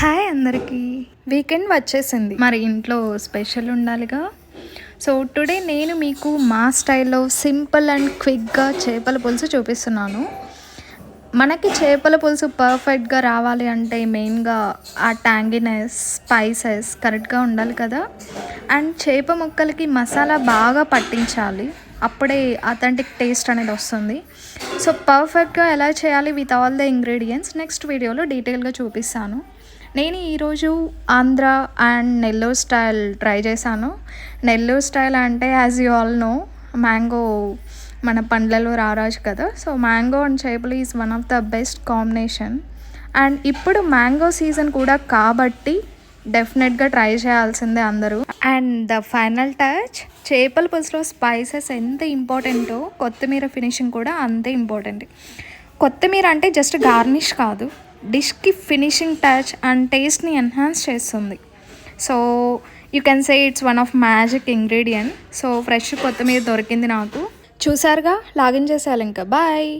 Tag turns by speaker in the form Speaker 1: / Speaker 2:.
Speaker 1: Hi అందరికీ. Weekend వచ్చేసింది, మరి ఇంట్లో స్పెషల్ ఉండాలిగా. సో టుడే నేను మీకు మా స్టైల్లో సింపుల్ అండ్ క్విక్గా చేపల పులుసు చూపిస్తున్నాను. మనకి చేపల పులుసు పర్ఫెక్ట్గా రావాలి అంటే మెయిన్గా ఆ ట్యాంగినెస్, స్పైసెస్ కరెక్ట్గా ఉండాలి కదా. అండ్ చేప ముక్కలకి మసాలా బాగా పట్టించాలి, అప్పుడే అథెంటిక్ టేస్ట్ అనేది వస్తుంది. సో పర్ఫెక్ట్గా ఎలా చేయాలి with all the ingredients next వీడియోలో డీటెయిల్గా చూపిస్తాను. నేను ఈరోజు Andhra and Nellore style try చేశాను. నెల్లూరు స్టైల్ అంటే as you all know, mango మన పండ్లలో రారాజు కదా. సో మ్యాంగో అండ్ చేపలు is one of the best combination. And ఇప్పుడు మ్యాంగో సీజన్ కూడా కాబట్టి డెఫినెట్గా ట్రై చేయాల్సిందే అందరూ. అండ్ ద ఫైనల్ టచ్, చేపల పులుసులో స్పైసెస్ ఎంత ఇంపార్టెంటో కొత్తిమీర ఫినిషింగ్ కూడా అంతే ఇంపార్టెంట్. కొత్తిమీర అంటే జస్ట్ గార్నిష్ కాదు, డిష్కి ఫినిషింగ్ టచ్ అండ్ టేస్ట్ని ఎన్హాన్స్ చేస్తుంది. So you can say it's one of magic ingredient. So fresh కొత్తిమీర దొరికింది నాకు. చూసారుగా, లాగిన్ చేసేయాలి ఇంకా. బాయ్.